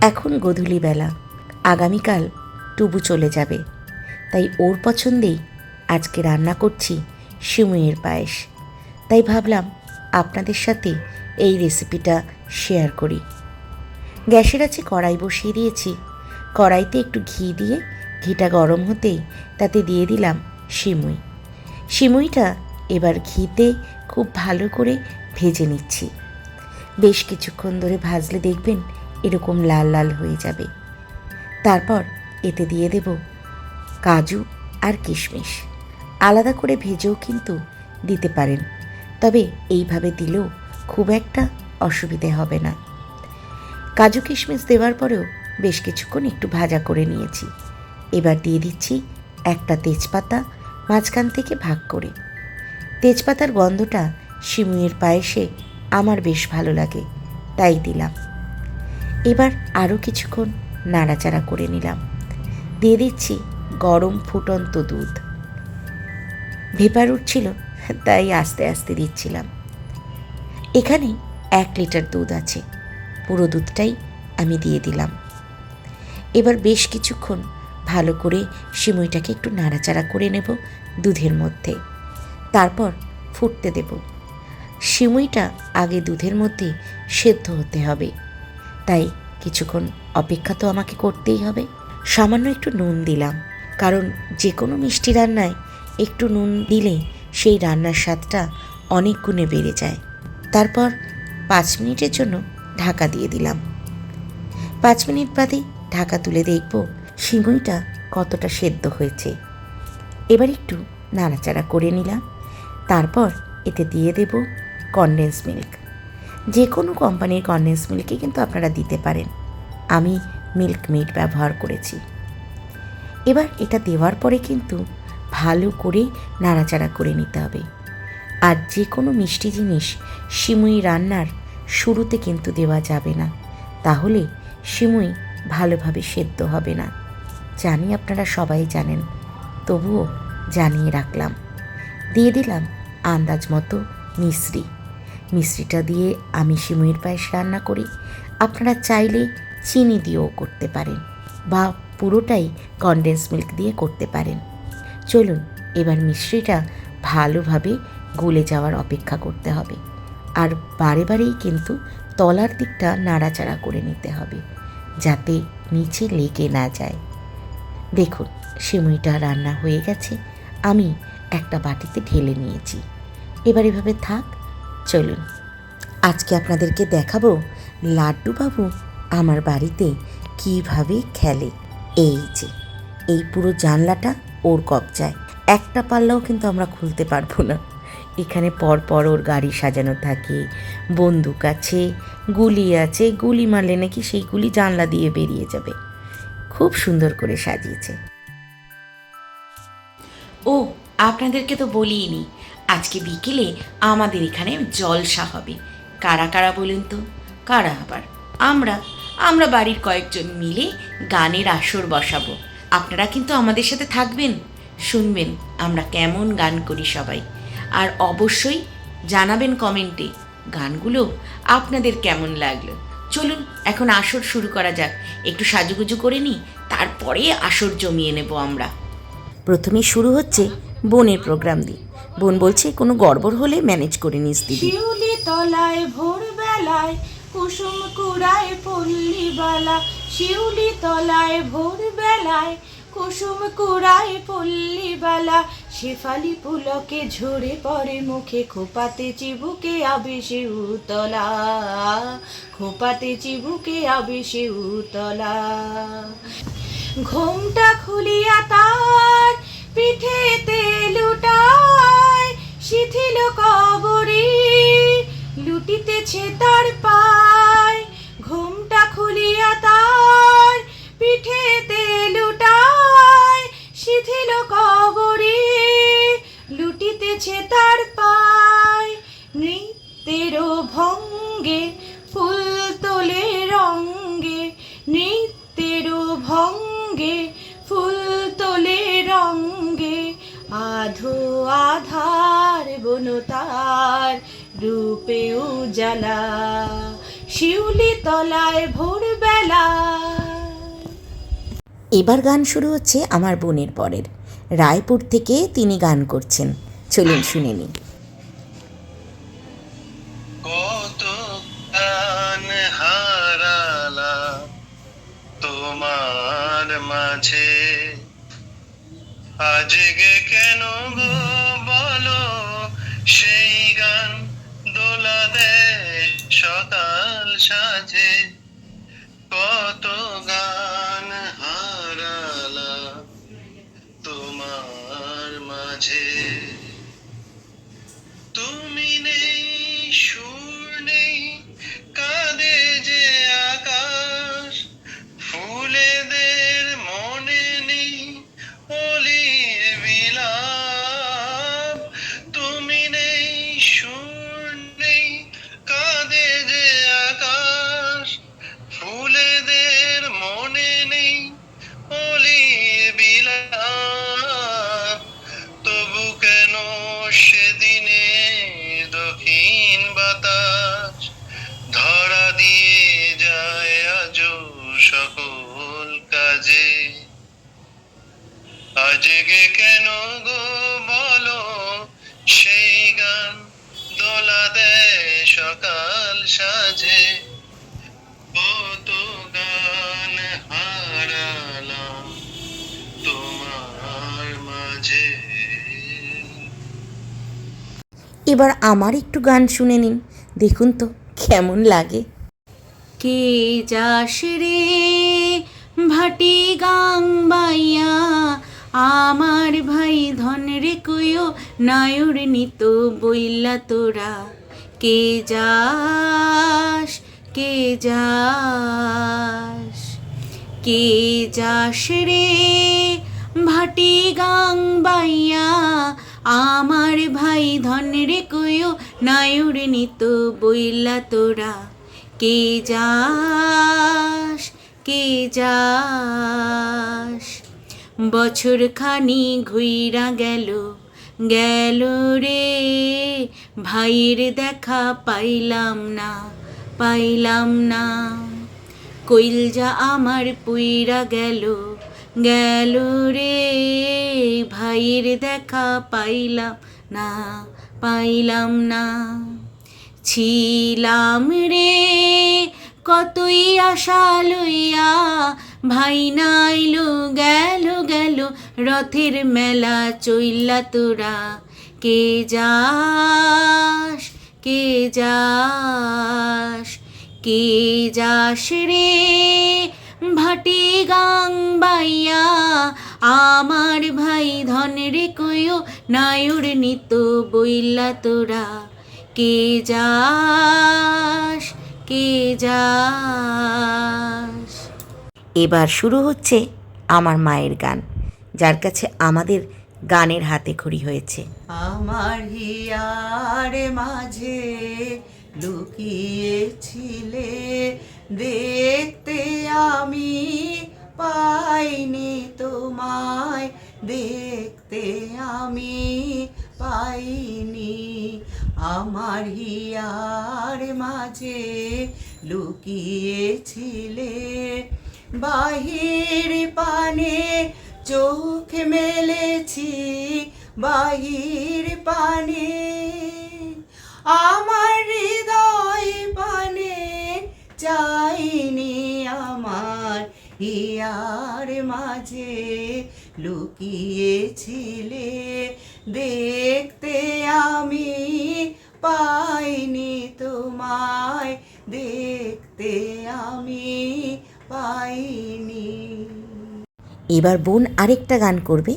এখন গোধূলিবেলা, আগামীকাল টুবু চলে যাবে, তাই ওর পছন্দেই আজকে রান্না করছি সিমুইয়ের পায়েস। তাই ভাবলাম আপনাদের সাথে এই রেসিপিটা শেয়ার করি। গ্যাসের আছে কড়াই বসিয়ে দিয়েছি। কড়াইতে একটু ঘি দিয়ে ঘিটা গরম হতেই তাতে দিয়ে দিলাম সিমুই। সিমুইটা এবার ঘিতে খুব ভালো করে ভেজে নিচ্ছি। বেশ কিছুক্ষণ ধরে ভাজলে দেখবেন এরকম লাল লাল হয়ে যাবে। তারপর এতে দিয়ে দেব কাজু আর কিশমিশ। আলাদা করে ভেজেও কিন্তু দিতে পারেন, তবে এইভাবে দিলেও খুব একটা অসুবিধে হবে না। কাজু কিশমিশ দেওয়ার পরেও বেশ কিছুক্ষণ একটু ভাজা করে নিয়েছি। এবার দিয়ে দিচ্ছি একটা তেজপাতা মাঝখান থেকে ভাগ করে। তেজপাতার গন্ধটা সিমুইয়ের পায়েসে আমার বেশ ভালো লাগে, তাই দিলাম। এবার আরও কিছুক্ষণ নাড়াচাড়া করে নিলাম। দিয়ে দিচ্ছি গরম ফুটন্ত দুধ। ভেপার উঠছিল, তাই আস্তে আস্তে দিচ্ছিলাম। এখানে 1 লিটার দুধ আছে, পুরো দুধটাই আমি দিয়ে দিলাম। এবার বেশ কিছুক্ষণ ভালো করে সিমুইটাকে একটু নাড়াচাড়া করে নেব দুধের মধ্যে। তারপর ফুটতে দেব। সিমুইটা আগে দুধের মধ্যে সেদ্ধ হতে হবে, তাই কিছুক্ষণ অপেক্ষা তো আমাকে করতেই হবে। সামান্য একটু নুন দিলাম, কারণ যে কোনো মিষ্টি রান্নায় একটু নুন দিলে সেই রান্নার স্বাদটা অনেক গুণে বেড়ে যায়। তারপর 5 মিনিটের জন্য ঢাকা দিয়ে দিলাম। 5 মিনিট বাদে ঢাকা তুলে দেখব সিমুইটা কতটা সেদ্ধ হয়েছে। এবার একটু নাড়াচাড়া করে নিলাম। তারপর এতে দিয়ে দেব কনডেন্স মিল্ক। যে কোনো কোম্পানির কনডেন্স মিল্কই কিন্তু আপনারা দিতে পারেন, আমি মিল্ক মেড ব্যবহার করেছি। এবার এটা দেওয়ার পরে কিন্তু ভালো করে নাড়াচাড়া করে নিতে হবে। আর যে কোনো মিষ্টি জিনিস সিমুই রান্নার শুরুতে কিন্তু দেওয়া যাবে না, তাহলে সিমুই ভালোভাবে সেদ্ধ হবে না। জানি আপনারা সবাই জানেন, তবুও জানিয়ে রাখলাম। দিয়ে দিলাম আন্দাজ মতো মিশ্রি। মিশ্রিটা দিয়ে আমি সিমুইয়ের পায়েস রান্না করি। আপনারা চাইলে চিনি দিয়েও করতে পারেন, বা পুরোটাই কনডেন্স মিল্ক দিয়ে করতে পারেন। চলুন এবার মিশ্রিটা ভালোভাবে গলে যাওয়ার অপেক্ষা করতে হবে। আর বারে বারেই কিন্তু তলার দিকটা নাড়াচাড়া করে নিতে হবে, যাতে নিচে লেগে না যায়। দেখুন সিমুইটা রান্না হয়ে গেছে, আমি একটা বাটিতে ঢেলে নিয়েছি। এবার এভাবে থাক। চলুন আজকে আপনাদেরকে দেখাবো লাড্ডু বাবু আমার বাড়িতে কিভাবে খেলে। এই যে এই পুরো জানলাটা ওর কবজায়, একটা পাল্লাও কিন্তু আমরা খুলতে পারবো না। এখানে পরপর ওর গাড়ি সাজানো থাকে, বন্দুক আছে, গুলি আছে। গুলি মারলে নাকি সেই গুলি জানলা দিয়ে বেরিয়ে যাবে। খুব সুন্দর করে সাজিয়েছে। ও আপনাদেরকে তো বলিনি, আজকে বিকেলে আমাদের এখানে জলসা হবে। কারা কারা বলুন তো? কারা আবার? আমরা বাড়ির কয়েকজন মিলে গানের আসর বসাবো। আপনারা কিন্তু আমাদের সাথে থাকবেন, শুনবেন আমরা কেমন গান করি সবাই। আর অবশ্যই জানাবেন কমেন্টে গানগুলো আপনাদের কেমন লাগলো। চলুন এখন আসর শুরু করা যাক। একটু সাজুগুজু করে নিই, তারপরে আসর জমিয়ে নেব আমরা। প্রথমেই শুরু হচ্ছে বোনের প্রোগ্রাম দিয়ে। বোন বলছে কোনো গড়বড় হলে ম্যানেজ করে নিস দিদি। শিউলি তলায় ভোরবেলায় কুসুম কুড়ায় পল্লীবালা, শিউলি তলায় ভোরবেলায় কুসুম কুড়ায় পল্লীবালা, শেফালি পুলকে ঝরে পড়ে মুখে, খোপাতে চিবুকে আবেশে উতলা, খোপাতে চিবুকে আবেশে উতলা। ঘোমটা খুলিয়া তার পিঠেতে লুটায়, শিথিল কবরী লুটিতেছে তার পায়। ঘোমটা খুলিয়া তার পিঠেতে লুটায়, শিথিল কবরী লুটিতেছে তার পায়। নৃত্যের ভঙ্গে ফুল তোলে রঙ্গে, নৃত্যের ভঙ্গে ফুল তোলে রঙ্গে, আধো আধার বনতার রূপে উজালা। শিউলি তলায় ভোরবেলা বেলায়। এবার গান শুরু হচ্ছে আমার বোনের পরের। রায়পুর থেকে তিনি গান করছেন, চলুন শুনে নিই। কত গান হারালাম তোমার মাঝে, আজকে কেন গো বলো সেই গান দোলা দেয় সকাল সাজে। কত গান হারালাম তোমার মাঝে, তুমি নেই সুর নেই কাঁদে যে আকাশ, ফুলেদের মনে নেই অলির বিলাপ। তুমি নেই সুর নেই কাঁদে যে আকাশ, ফুলেদের মনে নেই অলির বিলাপ। তবু কেন সেদিনে দক্ষিণ বাতাস ধরা দিয়ে যায় আজও সকল কাজে। আজকে কেন গো বলো সেই গান দোলা দেয় সকাল সাজে। কত গান হারালাম তোমার মাঝে। এবার আমার একটু গান শুনে নিন, দেখুন তো কেমন লাগে। কে যাস রে ভাটি গাং বাইয়া, আমার ভাই ধন রে কুয়ো নায়ুর নিত বইলা তোরা। কে যাস কে যাস, কে যাস রে ভাটি গাং বাইয়া, আমার ভাই ধন রে কুয়ো নায়ুর নিত বইলা তোরা। কে যাস কে যাস, বছর খানি ঘুইরা গেল গেল রে, ভাইয়ের দেখা পাইলাম না পাইলাম না। কইলজা আমার পুইরা গেল গেল রে, ভাইয়ের দেখা পাইলাম না পাইলাম না। ছিলাম রে কতই আশা লইয়া, ভাই নাইলো গেল গেল রথের মেলা চইল্লা তোরা। কে যাস কে যাস, কে যাস রে ভাটি গাং বাইয়া, আমার ভাই ধন রে কইও নায়ুর নিত বইলা তোরা। কে যাস কে যাস। এবার শুরু হচ্ছে আমার মায়ের গান, যার কাছে আমাদের গানের হাতেখড়ি হয়েছে। আমার হিয়ার মাঝে লুকিয়েছিলে, দেখতে আমি পাইনি তোমায়, দেখতে আমি পাইনি। আমার হিয়ার মাঝে লুকিয়েছিলে, বাহির পানে চোখ মেলেছি, বাহির পানে আমার হৃদয় পানে চাইনি। আমার হিয়ার মাঝে লুকিয়েছিলে, দেখতে আমি পাইনি তোমায়, দেখতে আমি পাইনি। এবার বোন আরেকটা গান করবে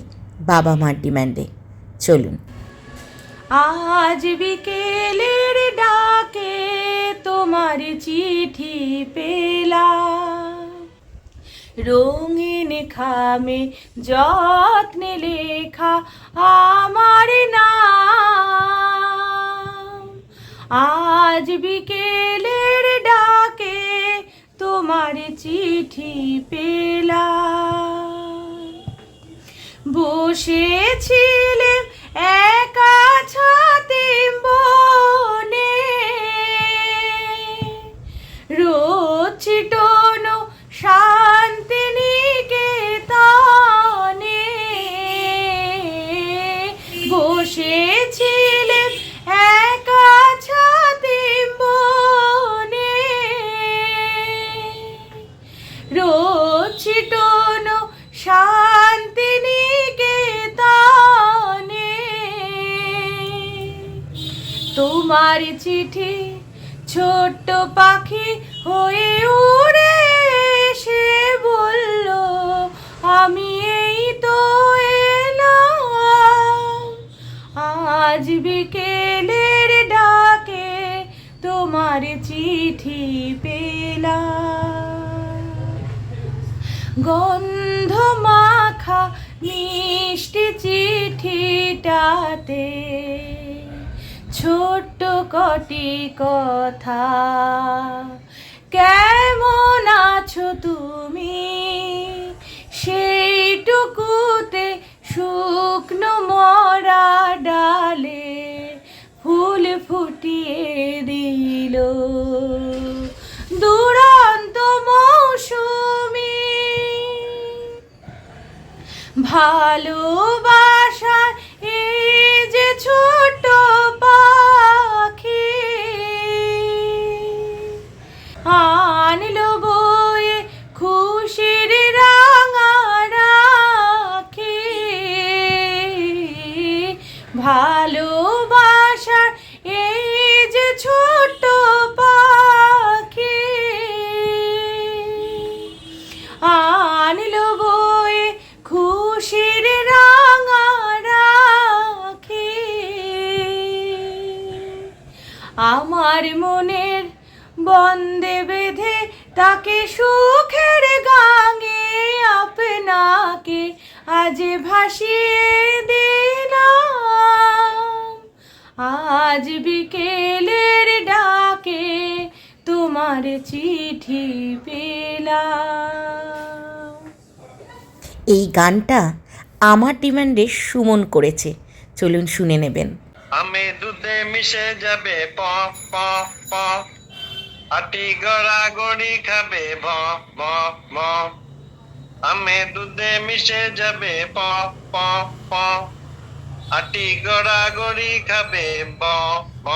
বাবা মার ডিমান্ডে, চলুন। আজ বিকেলের ডাকে তোমার চিঠি পেলাম, রঙিন খামে যত্নে লেখা আমার নাম। আজ বিকেলের ডাকে তোমার চিঠি পেলাম, বসেছিলে একা ছাতে বনে, রোদ ছিটানো তোমার চিঠি ছোট্ট পাখি হয়ে উড়ে এসে বলল, আমি এই তো এলাম। আজ বিকেলের ডাকে তোমার চিঠি পেলাম। গন্ধ মাখা মিষ্টি চিঠিটাতে ছোট্ট কটি কথা, কেমন আছো তুমি সেইটুকুতে শুকনো মরা ডালে ফুল ফুটিয়ে দিল। দুরন্ত মৌসুমি ভালোবাসার এই যে ছোট পাখি আনলো বয়ে খুশির রাঙা রাখি। ভালোবাসার এই যে ছোট পাখি আনলো বয়ে খুশির রাঙা রাখি। আমার মনের বন্দে বেঁধে তাকে সুখের গাঙে আপনাকে আজ ভাসিয়ে দিলাম। আজ বিকেলের ডাকে তোমার চিঠি পেলাম। এই গানটা আমার ডিমান্ডে সুমন করেছে, চলুন শুনে নেবেন। আমি দুধে মিশে যাবে প প প, আটি গড়াগড়ি খাবে ভ ভ ভ। আমি দুধে মিশে যাবে প প প, আটি গড়াগড়ি খাবে ব ব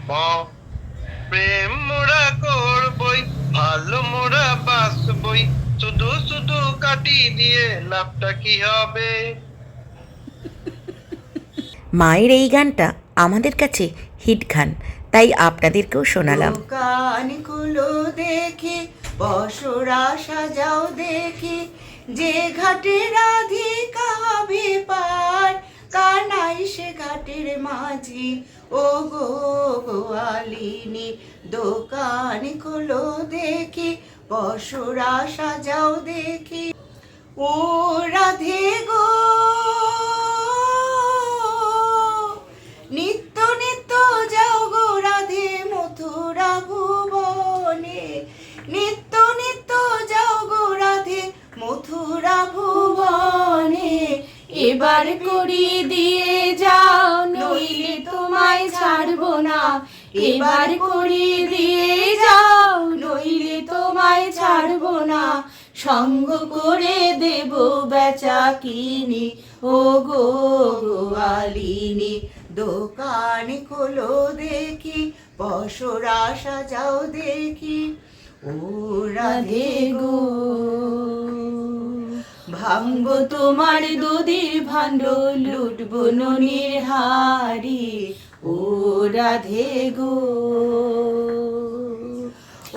ব। প্রেম মোরা করবই, ভালো মোরা বাসবই, শুধু শুধু কাটি দিয়ে লাভটা কি হবে? মায়ের এই গানটা আমাদের কাছে হিট গান, তাই আপনাদেরকেও শোনালাম। দোকান খুলো দেখি, বসরা সাজাও দেখি, যে ঘাটে রাধিকা হবে পার, কানাই সে ঘাটের মাঝি ও গো গোয়ালিনী। দোকান খুলো দেখি, বসরা সাজাও দেখি, ও রাধে গো নিত্য নিত্য যাও গো রাধে মথুরা ভুবনে, নিত্য নিত্য যাও গো রাধে মথুরা ভুবনে। এবার করি দিয়ে যাও নইলে তোমায় ছাড়বো না। এবার করি দিয়ে যাও নইলে তোমায় ছাড়বো না। সঙ্গ করে দেব বেচা কিনি ও গো গোয়ালিনী। দোকান খোলো দেখি, বসরা সাজাও দেখি, ও রাধে গো ভাঙবো তোমার দুধের ভাণ্ড, লুটবো ননির হাড়ি ও রাধে গো,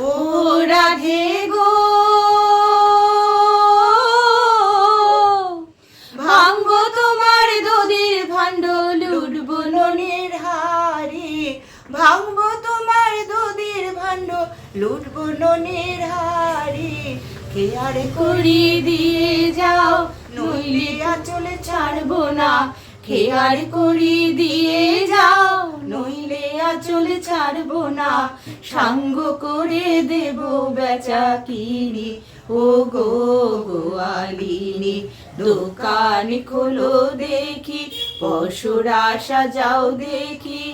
ও রাধে গো। ভাঙবো তোমার দুধের ভাণ্ড, লুটবো ননির হাড়ি, ভাঙবো তোমার দুধের ভাণ্ড, লুটবো ননির হাড়ি। খেয়ারে করি দিয়ে যাও নইলে আঁচলে ছাড়বো না। খেয়ার করি দিয়ে যাও নইলে আঁচলে ছাড়বো না। সাঙ্গ করে দেব বেচা কিনি ও গো গোয়ালিনী। দোকান খোলো দেখি, পশুরা সাজাও দেখি,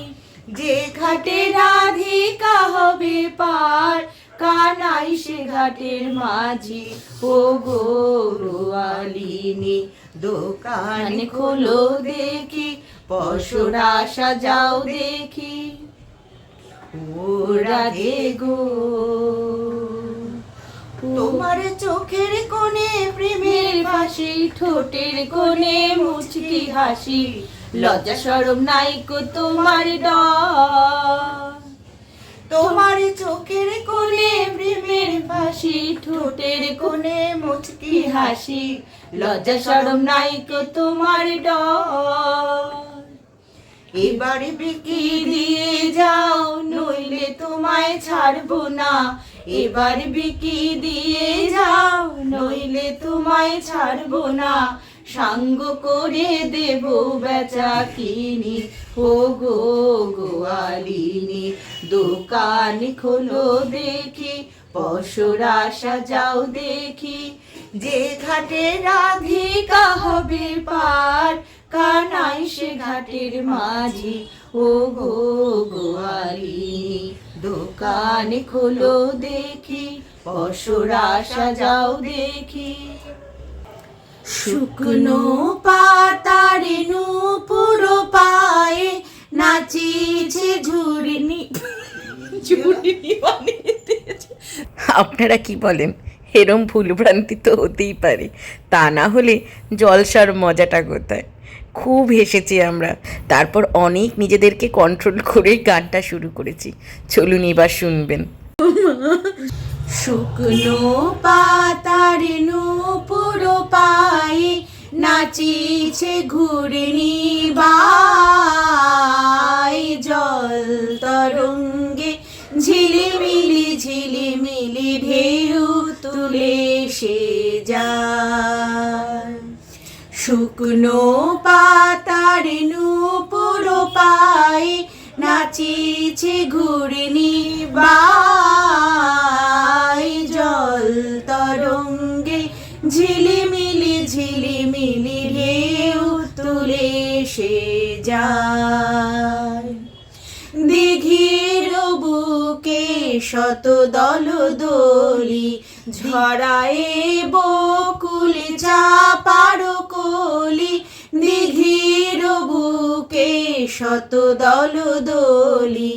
যে ঘাটে রাধিকা হবে পার, কানাই সে ঘাটের মাঝি ও গো গোয়ালিনী। দোকান খোলো দেখি, পশুরা সাজাও দেখি, ও রাধে গো। তোমার চোখের কোণে প্রেমের ফাঁসি, ঠোঁটের কোণে মুচকি হাসি, লজ্জা শরম নাই কো তোমার ডর। তোমার চোখের কোণে প্রেমের ফাঁসি ঠোঁটের কোণে মুচকি কি হাসি লজ্জা শরম নাই কো তোমার ডর এবারে বিকি কি দিয়ে যাও নইলে তোমায় ছাড়বো না এবার বিকি দিয়ে যাও নইলে তোমায় ছাড়বো না সাঙ্গ করে দেব বেচা কিনি ও গো গোয়ালিনী দোকান খোলো দেখি পশুরা সাজাও দেখি যে ঘাটে রাধিকা হবে পার কানাই সে ঘাটের মাঝি ও গো গোয়ালিনী দোকান খোলো দেখি পশুরা সাজাও দেখি শুকনো পাতার নূপুর পায়ে নাচিছে ঝুড়নি বানিয়ে দিয়েছে। আপনারা কি বলেন? এরম ভুলভ্রান্তি তো হতেই পারে, তা না হলে জলসার মজাটা কোথায়? খুব হেসেছি আমরা, তারপর অনেক নিজেদেরকে কন্ট্রোল করে গানটা শুরু করেছি। চলুন এবার শুনবেন। শুকনো পাতার নূপুর পায়ে নাচিছে ঘূর্ণি বাই জল তরঙ্গে ঝিলিমিলি ঢেউ তুলে সে যায় শুকনো পাতার নূপুর পায়ে নাচিছে ঘূর্ণি বাই জল তরঙ্গে ঝিলিমিলি ঢেউ তুলে সে যায় দিঘির বুকে শত দল দলি ঝরায়ে বকুল চাপার কলি দিঘির বুকে শত দল দলি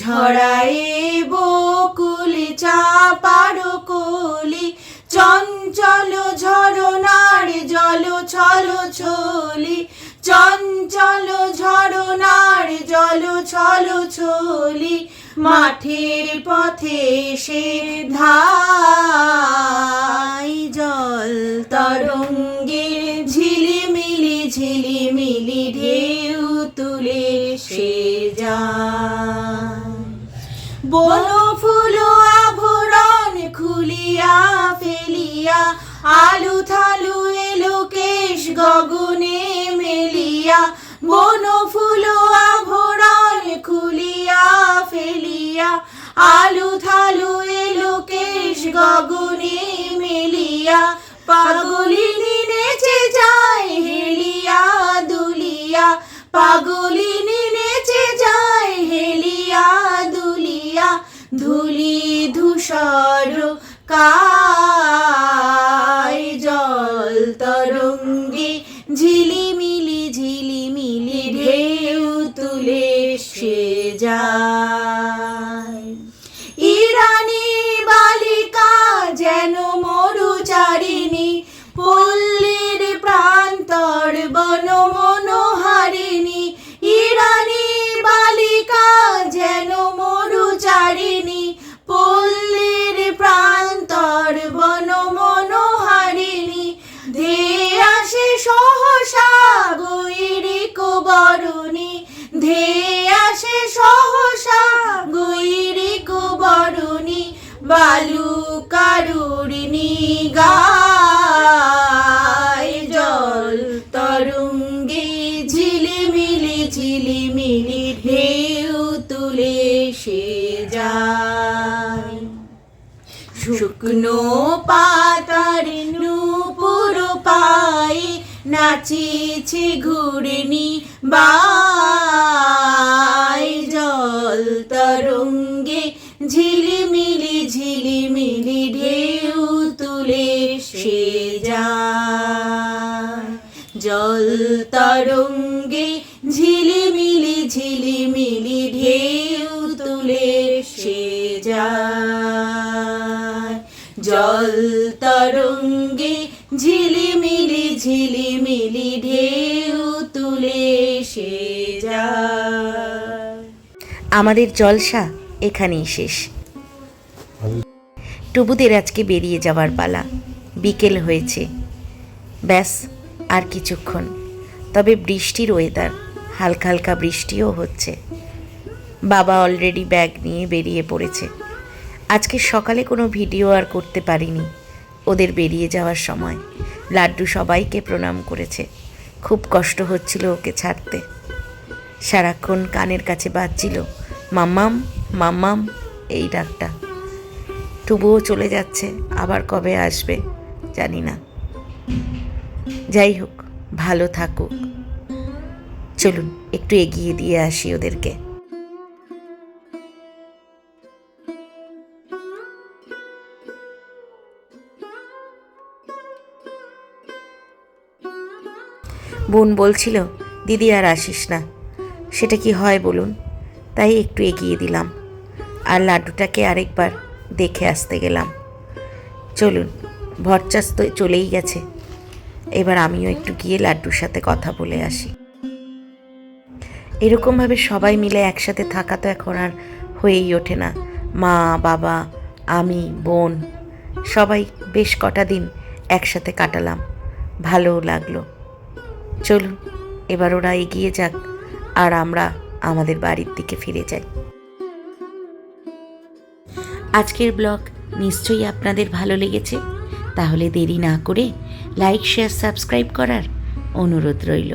ঝরায়ে বকুল চাপার কলি চঞ্চল ঝরনার জল ছল ছলি চঞ্চল ঝরনার জল ছল ছলি মাঠের পথে সে ধাই জল তরঙ্গে ঝিলিমিলি ঢেউ তুলে সে যায় বন ফুল আভরণ খুলিয়া ফেলিয়া আলু থালু এলো কেশ গগনে মেলিয়া বন ফুল আভরণ খুলিয়া ফেলিয়া আলু থালু এলো কেশ গগনে মেলিয়া পাগলিনী নেচে যায় হেলিয়া দুলিয়া পাগলিনী নেচে যায় হেলিয়া দুলিয়া ধুলি ধূসর কায় জল তরঙ্গে ঝিলিমিলি ঢেউ তুলে সে যায় ইরানি বালিকা যেন মরুচারিণী পল্লীর প্রান্তর বন মনোহারিণী ইরানি বালিকা যেন মরুচারিণী পল্লীর প্রান্তর বন মনোহারিণী ধেয়ে আসে সহসা গৈরিক বরণী ধেয়ে আসে সহসা গৈরিক বরণী বালুকারুণী গায় জল তরঙ্গে ঝিলিমিলি ঢেউ তুলে সে যায় শুকনো পাতার নূপুর পায়ে নাচিছে ঘূর্ণি বাই জল তরঙ্গে ঝিলিমিলি ঢেউ তুলে সে যায় জল তরঙ্গে ঝিলিমিলি ঢেউ তুলে সে যায় জল তরঙ্গে ঝিলিমিলি ঢেউ তুলে সে যায়। আমাদের জলসা এখানেই শেষ। টুবুদের আজকে বেরিয়ে যাওয়ার পালা। বিকেল হয়েছে, ব্যাস আর কিছুক্ষণ। তবে বৃষ্টির ওয়েদার, হালকা হালকা বৃষ্টিও হচ্ছে। বাবা অলরেডি ব্যাগ নিয়ে বেরিয়ে পড়েছে। আজকে সকালে কোনো ভিডিও আর করতে পারিনি ওদের বেরিয়ে যাওয়ার সময়। লাড্ডু সবাইকে প্রণাম করেছে। খুব কষ্ট হচ্ছিল ওকে ছাড়তে। সারাক্ষণ কানের কাছে বাজছিল মাম্মাম মাম্মাম এই ডাকটা। টুবুও চলে যাচ্ছে, আবার কবে আসবে জানি না। যাই হোক, ভালো থাকুক। চলুন একটু এগিয়ে দিয়ে আসি ওদেরকে। বোন বলছিল দিদি আর আসিস না, সেটা কি হয় বলুন? তাই একটু এগিয়ে দিলাম আর লাড্ডুটাকে আরেকবার দেখে আসতে গেলাম। চলুন, ভরচাস তো চলেই গেছে, এবার আমিও একটু গিয়ে লাড্ডুর সাথে কথা বলে আসি। এরকমভাবে সবাই মিলে একসাথে থাকা তো এখন আর হয়েই ওঠে না। মা, বাবা, আমি, বোন সবাই বেশ কটা দিন একসাথে কাটালাম, ভালোও লাগলো। চলুন এবার ওরা এগিয়ে যাক আর আমরা আমাদের বাড়ির দিকে ফিরে যাই। আজকের ব্লগ নিশ্চয়ই আপনাদের ভালো লেগেছে। তাহলে দেরি না করে লাইক, শেয়ার, সাবস্ক্রাইব করার অনুরোধ রইল।